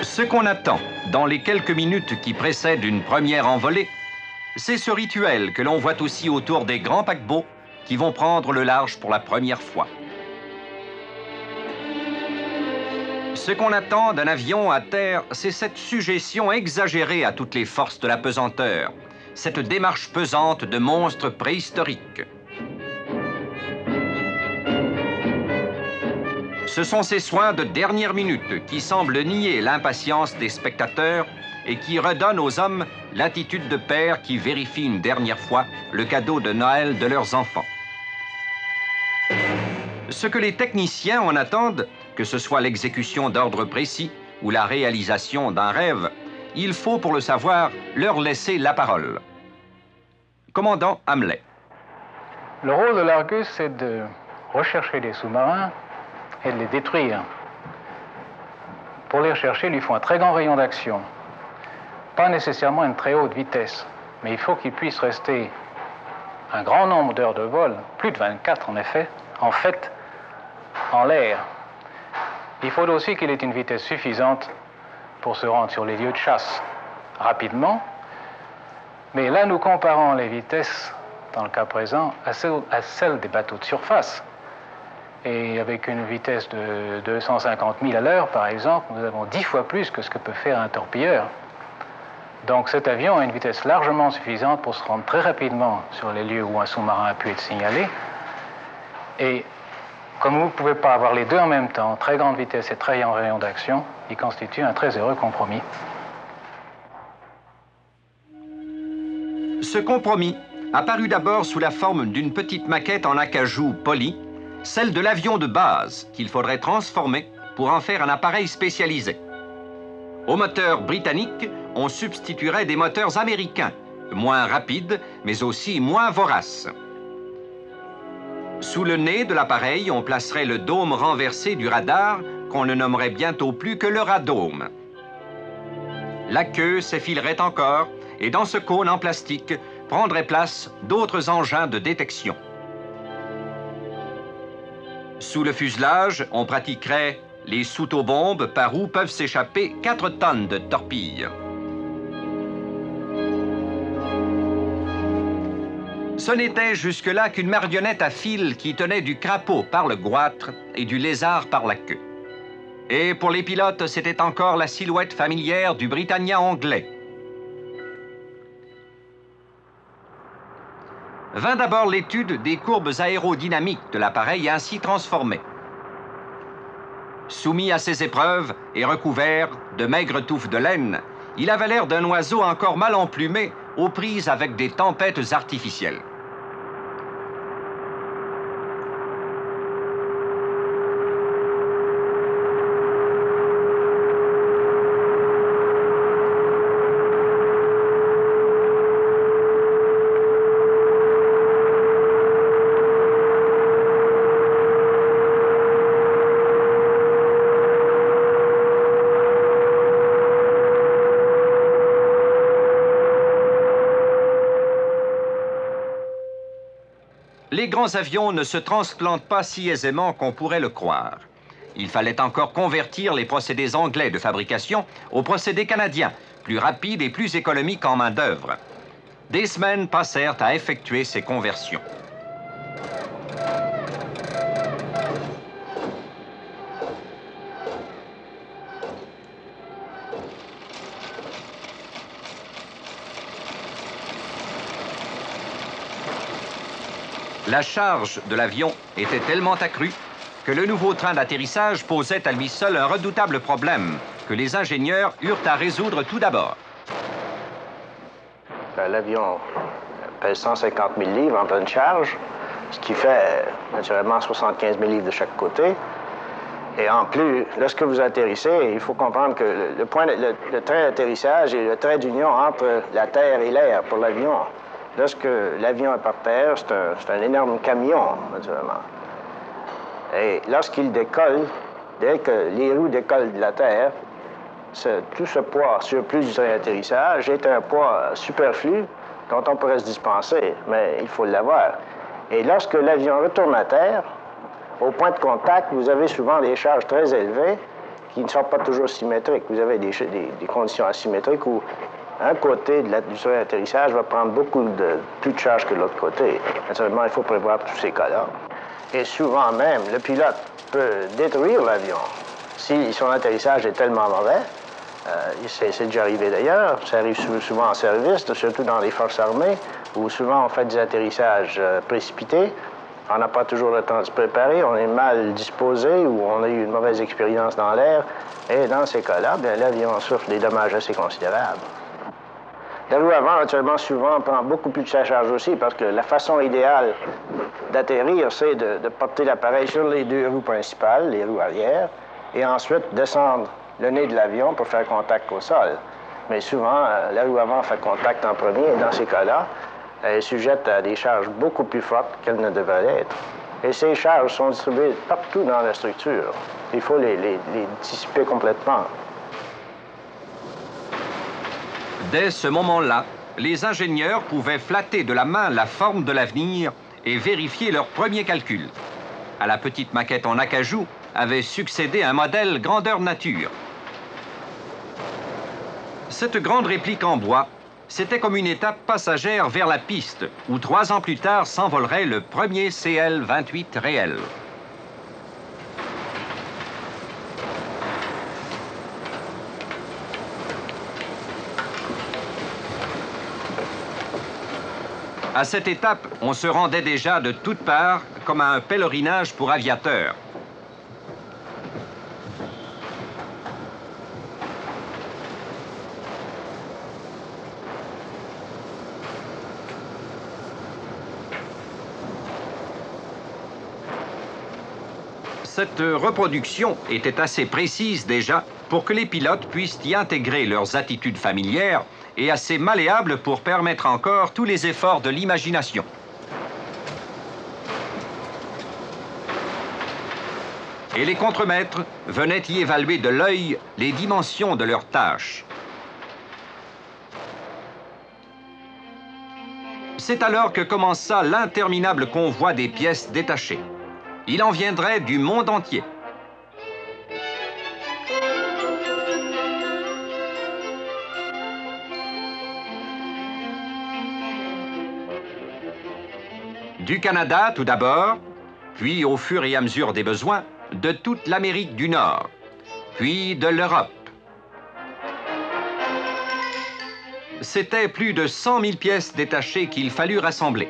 Ce qu'on attend dans les quelques minutes qui précèdent une première envolée, c'est ce rituel que l'on voit aussi autour des grands paquebots qui vont prendre le large pour la première fois. Ce qu'on attend d'un avion à terre, c'est cette sujétion exagérée à toutes les forces de la pesanteur, cette démarche pesante de monstres préhistoriques. Ce sont ces soins de dernière minute qui semblent nier l'impatience des spectateurs et qui redonnent aux hommes l'attitude de pères qui vérifient une dernière fois le cadeau de Noël de leurs enfants. Ce que les techniciens en attendent, que ce soit l'exécution d'ordres précis ou la réalisation d'un rêve, il faut, pour le savoir, leur laisser la parole. Commandant Hamlet. Le rôle de l'Argus, c'est de rechercher les sous-marins et de les détruire. Pour les rechercher, il lui faut un très grand rayon d'action. Pas nécessairement une très haute vitesse, mais il faut qu'il puisse rester un grand nombre d'heures de vol, plus de 24 en effet, en l'air. Il faut aussi qu'il ait une vitesse suffisante pour se rendre sur les lieux de chasse rapidement. Mais là, nous comparons les vitesses, dans le cas présent, à celles des bateaux de surface. Et avec une vitesse de 250 000 à l'heure, par exemple, nous avons 10 fois plus que ce que peut faire un torpilleur. Donc cet avion a une vitesse largement suffisante pour se rendre très rapidement sur les lieux où un sous-marin a pu être signalé. Et comme vous ne pouvez pas avoir les deux en même temps, très grande vitesse et très grand rayon d'action, il constitue un très heureux compromis. Ce compromis apparut d'abord sous la forme d'une petite maquette en acajou poli, celle de l'avion de base qu'il faudrait transformer pour en faire un appareil spécialisé. Aux moteurs britanniques, on substituerait des moteurs américains, moins rapides, mais aussi moins voraces. Sous le nez de l'appareil, on placerait le dôme renversé du radar, qu'on ne nommerait bientôt plus que le radome. La queue s'effilerait encore, et dans ce cône en plastique prendraient place d'autres engins de détection. Sous le fuselage, on pratiquerait les soute-aux-bombes par où peuvent s'échapper 4 tonnes de torpilles. Ce n'était jusque-là qu'une marionnette à fil qui tenait du crapaud par le goître et du lézard par la queue. Et pour les pilotes, c'était encore la silhouette familière du Britannia anglais. Vint d'abord l'étude des courbes aérodynamiques de l'appareil ainsi transformé. Soumis à ces épreuves et recouvert de maigres touffes de laine, il avait l'air d'un oiseau encore mal emplumé aux prises avec des tempêtes artificielles. Les grands avions ne se transplantent pas si aisément qu'on pourrait le croire. Il fallait encore convertir les procédés anglais de fabrication aux procédés canadiens, plus rapides et plus économiques en main-d'œuvre. Des semaines passèrent à effectuer ces conversions. La charge de l'avion était tellement accrue que le nouveau train d'atterrissage posait à lui seul un redoutable problème que les ingénieurs eurent à résoudre tout d'abord. L'avion pèse 150 000 livres en pleine charge, ce qui fait naturellement 75 000 livres de chaque côté. Et en plus, lorsque vous atterrissez, il faut comprendre que le train d'atterrissage est le trait d'union entre la terre et l'air pour l'avion. Lorsque l'avion est par terre, c'est un énorme camion, naturellement. Et lorsqu'il décolle, dès que les roues décollent de la terre, tout ce poids surplus du train d'atterrissage est un poids superflu dont on pourrait se dispenser, mais il faut l'avoir. Et lorsque l'avion retourne à terre, au point de contact, vous avez souvent des charges très élevées qui ne sont pas toujours symétriques. Vous avez des conditions asymétriques où un côté du sol d'atterrissage va prendre plus de charge que l'autre côté. Naturellement, il faut prévoir tous ces cas-là. Et souvent même, le pilote peut détruire l'avion si son atterrissage est tellement mauvais. C'est déjà arrivé d'ailleurs. Ça arrive souvent en service, surtout dans les forces armées, où souvent on fait des atterrissages précipités. On n'a pas toujours le temps de se préparer, on est mal disposé ou on a eu une mauvaise expérience dans l'air. Et dans ces cas-là, l'avion souffre des dommages assez considérables. La roue avant, naturellement, souvent, prend beaucoup plus de sa charge aussi parce que la façon idéale d'atterrir, c'est de porter l'appareil sur les deux roues principales, les roues arrière, et ensuite descendre le nez de l'avion pour faire contact au sol. Mais souvent, la roue avant fait contact en premier, et dans ces cas-là, elle est sujette à des charges beaucoup plus fortes qu'elle ne devrait être. Et ces charges sont distribuées partout dans la structure. Il faut les dissiper complètement. Dès ce moment-là, les ingénieurs pouvaient flatter de la main la forme de l'avenir et vérifier leurs premiers calculs. À la petite maquette en acajou avait succédé un modèle grandeur nature. Cette grande réplique en bois, c'était comme une étape passagère vers la piste, où 3 ans plus tard s'envolerait le premier CL-28 réel. À cette étape, on se rendait déjà de toutes parts comme à un pèlerinage pour aviateurs. Cette reproduction était assez précise déjà pour que les pilotes puissent y intégrer leurs attitudes familières et assez malléable pour permettre encore tous les efforts de l'imagination. Et les contremaîtres venaient y évaluer de l'œil les dimensions de leurs tâches. C'est alors que commença l'interminable convoi des pièces détachées. Il en viendrait du monde entier. Du Canada tout d'abord, puis au fur et à mesure des besoins, de toute l'Amérique du Nord, puis de l'Europe. C'était plus de 100 000 pièces détachées qu'il fallut rassembler.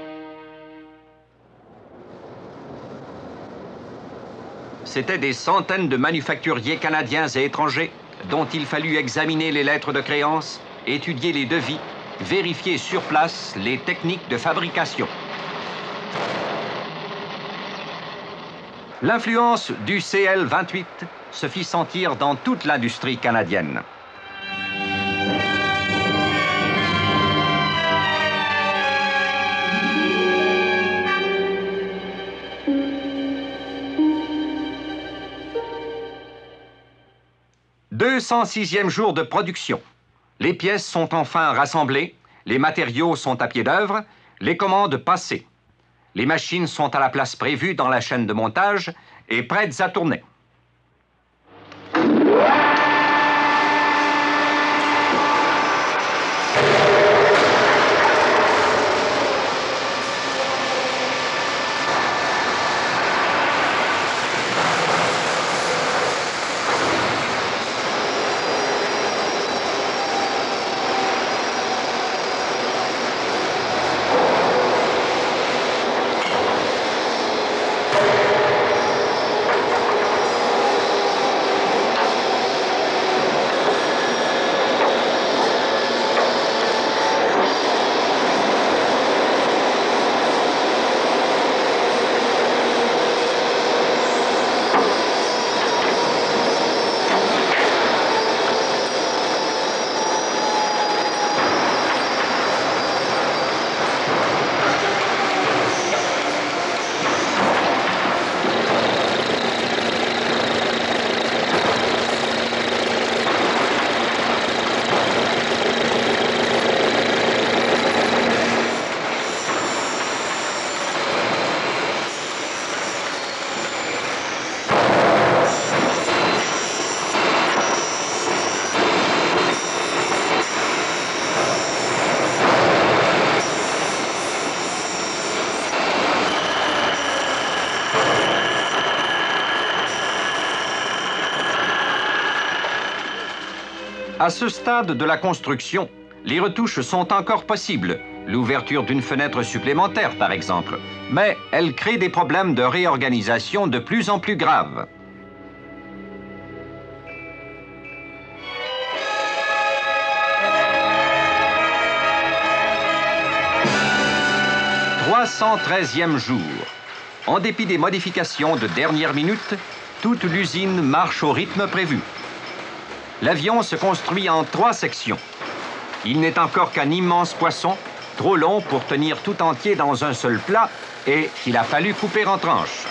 C'étaient des centaines de manufacturiers canadiens et étrangers dont il fallut examiner les lettres de créance, étudier les devis, vérifier sur place les techniques de fabrication. L'influence du CL-28 se fit sentir dans toute l'industrie canadienne. « 206e jour de production. Les pièces sont enfin rassemblées, les matériaux sont à pied d'œuvre, les commandes passées. Les machines sont à la place prévue dans la chaîne de montage et prêtes à tourner. À ce stade de la construction, les retouches sont encore possibles, l'ouverture d'une fenêtre supplémentaire par exemple, mais elles créent des problèmes de réorganisation de plus en plus graves. « 313e jour. En dépit des modifications de dernière minute, toute l'usine marche au rythme prévu. L'avion se construit en 3 sections. Il n'est encore qu'un immense poisson, trop long pour tenir tout entier dans un seul plat et qu'il a fallu couper en tranches.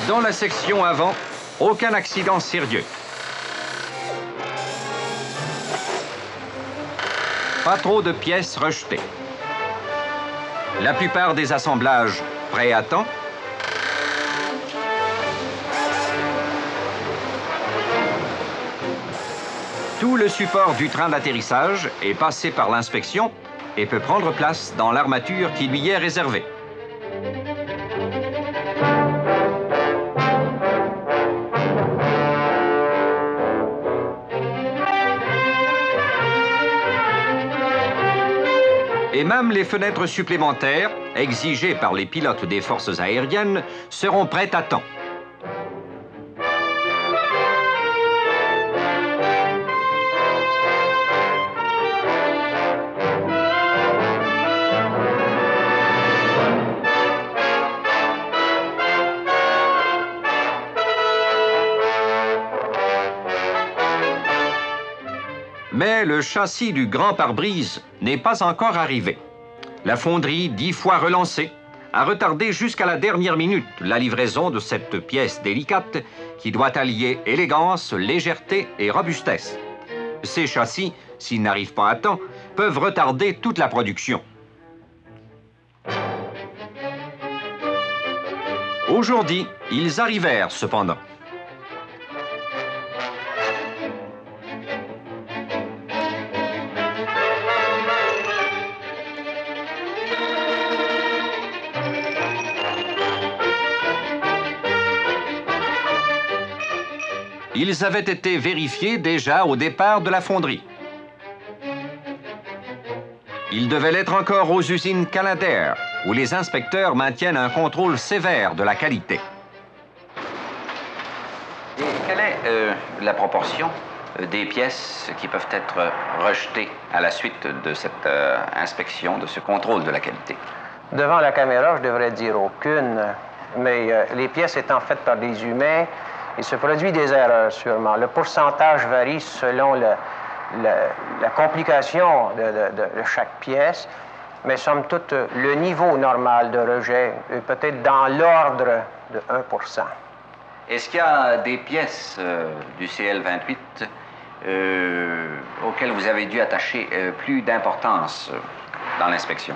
Dans la section avant, aucun accident sérieux. Pas trop de pièces rejetées. La plupart des assemblages prêts à temps. Tout le support du train d'atterrissage est passé par l'inspection et peut prendre place dans l'armature qui lui est réservée. Et même les fenêtres supplémentaires, exigées par les pilotes des forces aériennes, seront prêtes à temps. Mais le châssis du grand pare-brise n'est pas encore arrivé. La fonderie, 10 fois relancée, a retardé jusqu'à la dernière minute la livraison de cette pièce délicate qui doit allier élégance, légèreté et robustesse. Ces châssis, s'ils n'arrivent pas à temps, peuvent retarder toute la production. Aujourd'hui, ils arrivèrent cependant. Ils avaient été vérifiés déjà au départ de la fonderie. Ils devaient l'être encore aux usines Canadair, où les inspecteurs maintiennent un contrôle sévère de la qualité. Et quelle est la proportion des pièces qui peuvent être rejetées à la suite de cette inspection, de ce contrôle de la qualité? Devant la caméra, je devrais dire aucune, mais les pièces étant faites par des humains, il se produit des erreurs sûrement. Le pourcentage varie selon la complication de chaque pièce, mais somme toute, le niveau normal de rejet est peut-être dans l'ordre de 1%. Est-ce qu'il y a des pièces du CL-28 auxquelles vous avez dû attacher plus d'importance dans l'inspection?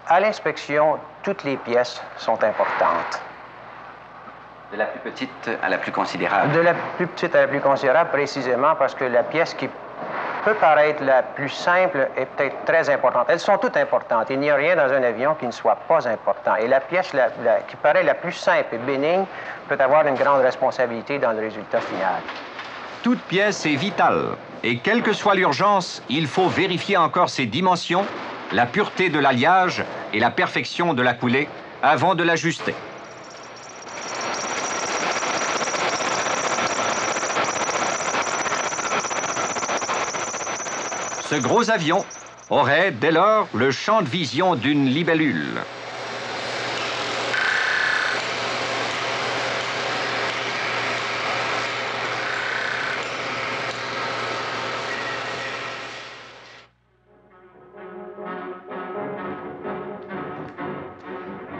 À l'inspection, toutes les pièces sont importantes. De la plus petite à la plus considérable? De la plus petite à la plus considérable, précisément parce que la pièce qui peut paraître la plus simple est peut-être très importante. Elles sont toutes importantes. Il n'y a rien dans un avion qui ne soit pas important. Et la pièce qui paraît la plus simple et bénigne peut avoir une grande responsabilité dans le résultat final. Toute pièce est vitale. Et quelle que soit l'urgence, il faut vérifier encore ses dimensions, la pureté de l'alliage et la perfection de la coulée avant de l'ajuster. Ce gros avion aurait dès lors le champ de vision d'une libellule.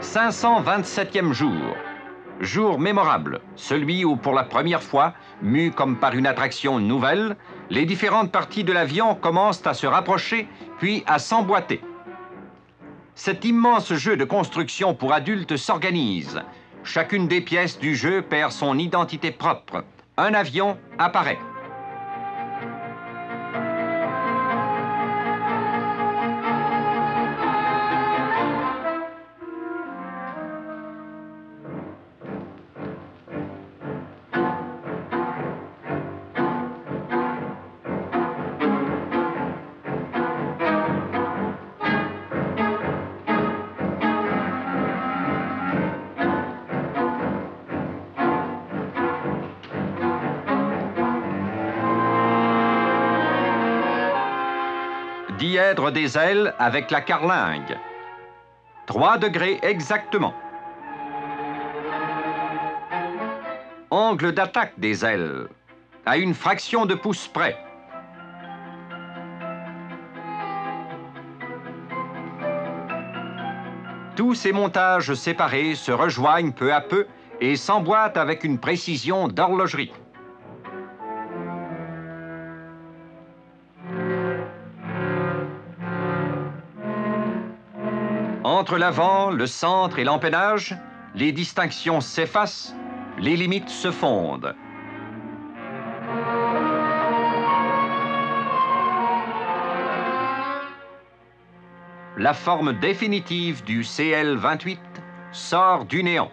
« 527e jour. Jour mémorable, celui où pour la première fois, mus comme par une attraction nouvelle, les différentes parties de l'avion commencent à se rapprocher, puis puis à s'emboîter. Cet immense jeu de construction pour adultes s'organise. Chacune des pièces du jeu perd son identité propre. Un avion apparaît. Dièdre des ailes avec la carlingue. 3 degrés exactement. Angle d'attaque des ailes, à une fraction de pouce près. Tous ces montages séparés se rejoignent peu à peu et s'emboîtent avec une précision d'horlogerie. Entre l'avant, le centre et l'empennage, les distinctions s'effacent, les limites se fondent. La forme définitive du CL-28 sort du néant.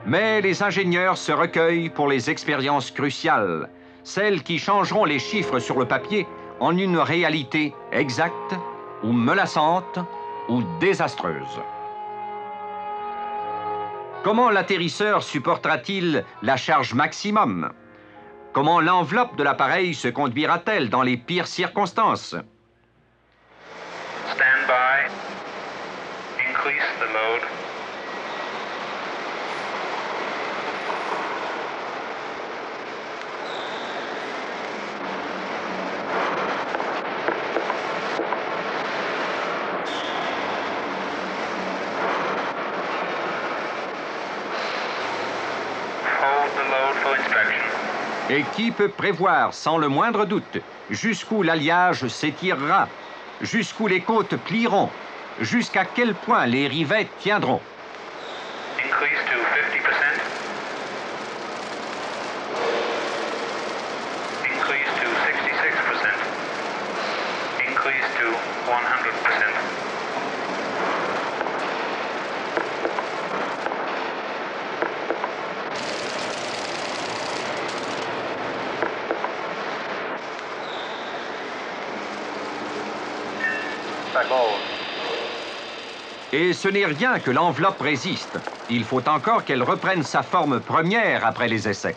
Mais les ingénieurs se recueillent pour les expériences cruciales, celles qui changeront les chiffres sur le papier en une réalité exacte ou menaçante ou désastreuse. Comment l'atterrisseur supportera-t-il la charge maximum? Comment l'enveloppe de l'appareil se conduira-t-elle dans les pires circonstances? Stand by. Increase the load. Hold the load for inspection. Et qui peut prévoir sans le moindre doute jusqu'où l'alliage s'étirera, jusqu'où les côtes plieront, jusqu'à quel point les rivets tiendront? Increase to 50%. Increase to 66%. Increase to 100%. Et ce n'est rien que l'enveloppe résiste. Il faut encore qu'elle reprenne sa forme première après les essais.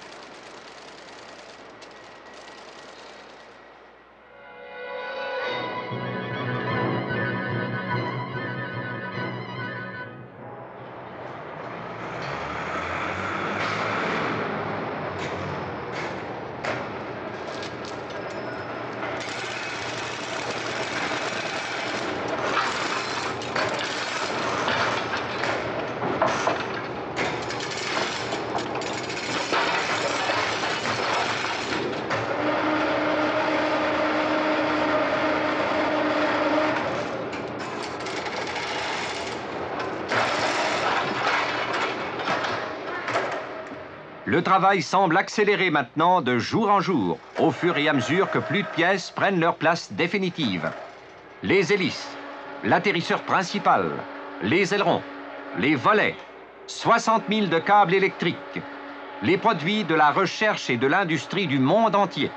Le travail semble accélérer maintenant de jour en jour, au fur et à mesure que plus de pièces prennent leur place définitive. Les hélices, l'atterrisseur principal, les ailerons, les volets, 60 000 de câbles électriques, les produits de la recherche et de l'industrie du monde entier.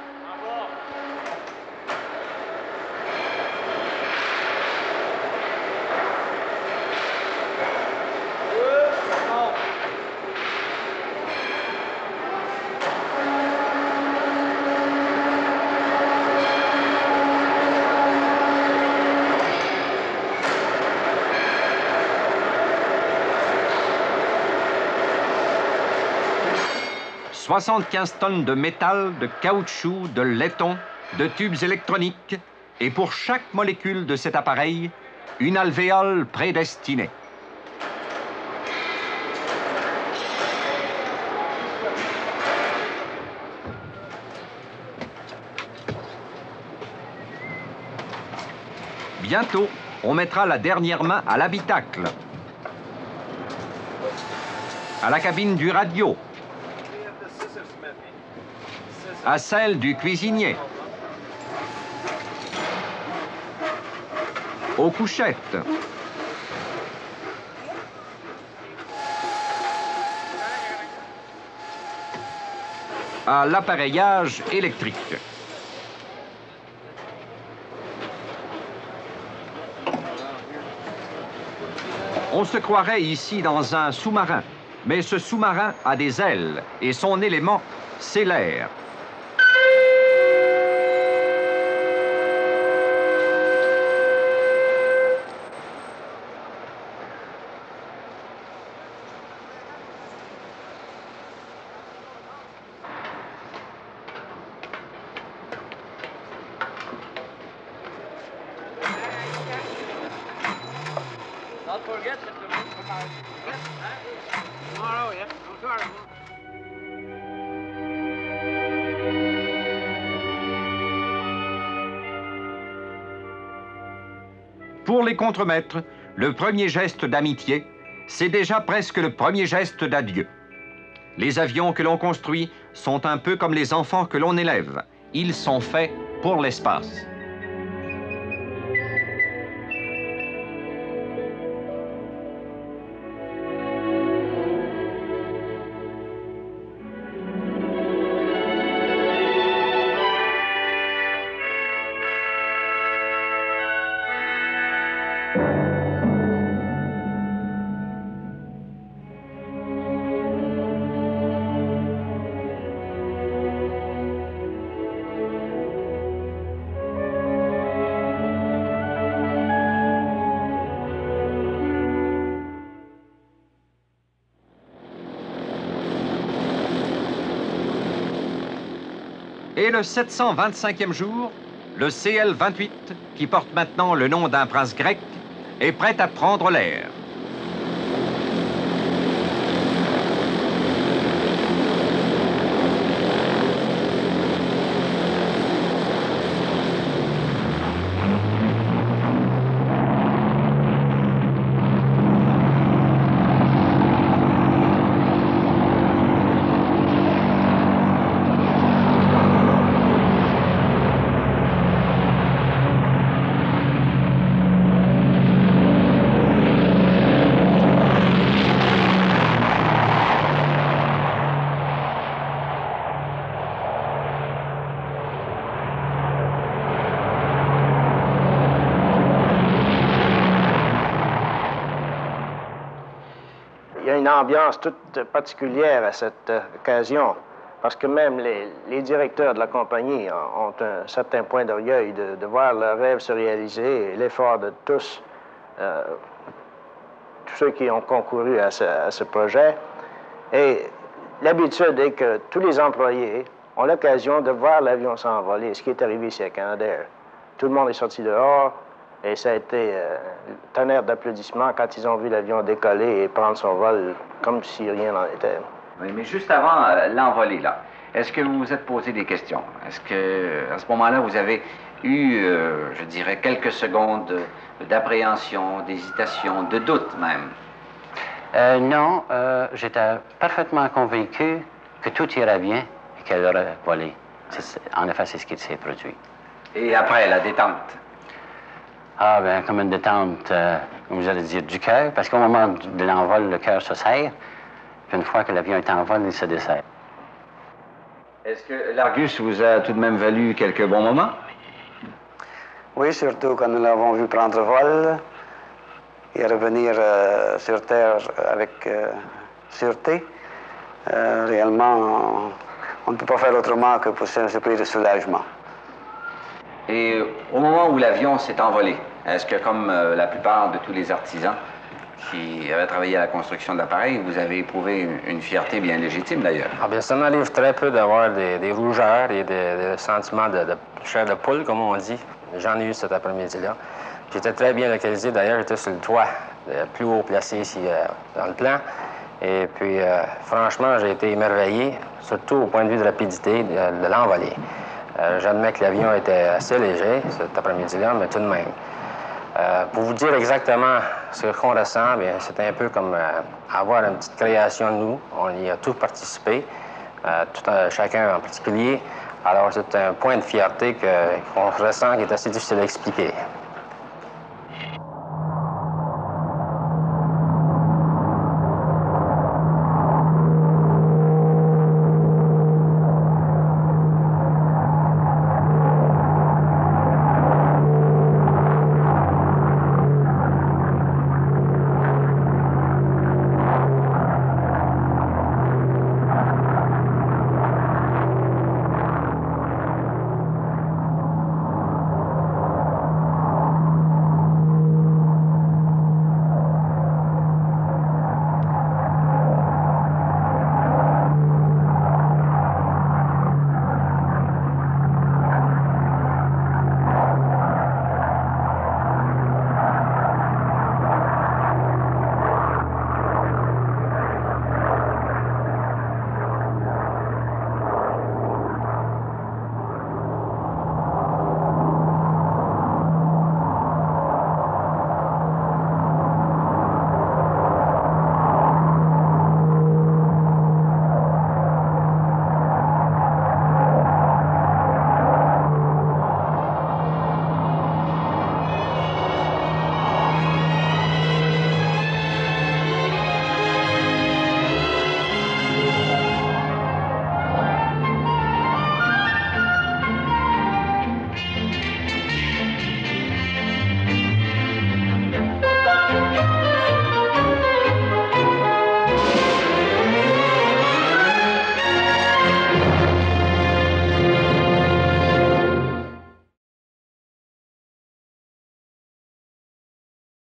« 75 tonnes de métal, de caoutchouc, de laiton, de tubes électroniques, et pour chaque molécule de cet appareil, une alvéole prédestinée. Bientôt, on mettra la dernière main à l'habitacle, à la cabine du radio, à celle du cuisinier, aux couchettes, à l'appareillage électrique. On se croirait ici dans un sous-marin, mais ce sous-marin a des ailes et son élément, c'est l'air. Pour les contremaîtres, le premier geste d'amitié, c'est déjà presque le premier geste d'adieu. Les avions que l'on construit sont un peu comme les enfants que l'on élève. Ils sont faits pour l'espace. Et le 725e jour, le CL-28, qui porte maintenant le nom d'un prince grec, est prêt à prendre l'air. Il y a une ambiance toute particulière à cette occasion, parce que même les directeurs de la compagnie ont un certain point d'orgueil de voir leur rêve se réaliser et l'effort de tous ceux qui ont concouru à ce projet. Et l'habitude est que tous les employés ont l'occasion de voir l'avion s'envoler, ce qui est arrivé ici à Canadair. Tout le monde est sorti dehors. Et ça a été tonnerre d'applaudissements quand ils ont vu l'avion décoller et prendre son vol comme si rien n'en était. Oui, mais juste avant l'envolée, là, est-ce que vous vous êtes posé des questions? Est-ce que, à ce moment-là, vous avez eu, je dirais, quelques secondes d'appréhension, d'hésitation, de doute même? Non, j'étais parfaitement convaincu que tout irait bien et qu'elle aurait volé. En effet, c'est ce qui s'est produit. Et après, la détente? Ah, bien, comme une détente, comme vous allez dire, du cœur, parce qu'au moment de l'envol, le cœur se serre, puis une fois que l'avion est en vol, il se desserre. Est-ce que l'Argus vous a tout de même valu quelques bons moments? Oui, surtout quand nous l'avons vu prendre vol et revenir sur Terre avec sûreté. Réellement, on ne peut pas faire autrement que pousser un soupir de soulagement. Et au moment où l'avion s'est envolé, est-ce que, comme la plupart de tous les artisans qui avaient travaillé à la construction de l'appareil, vous avez éprouvé une fierté bien légitime d'ailleurs? Ah bien, ça m'arrive très peu d'avoir des rougeurs et des sentiments de chair de poule, comme on dit. J'en ai eu cet après-midi-là. J'étais très bien localisé, d'ailleurs, j'étais sur le toit, plus haut placé ici dans le plan. Et puis, franchement, j'ai été émerveillé, surtout au point de vue de rapidité de l'envolée. J'admets que l'avion était assez léger cet après-midi-là, mais tout de même. Pour vous dire exactement ce qu'on ressent, c'est un peu comme avoir une petite création de nous. On y a tous participé, chacun en particulier. Alors c'est un point de fierté qu'on ressent qui est assez difficile à expliquer.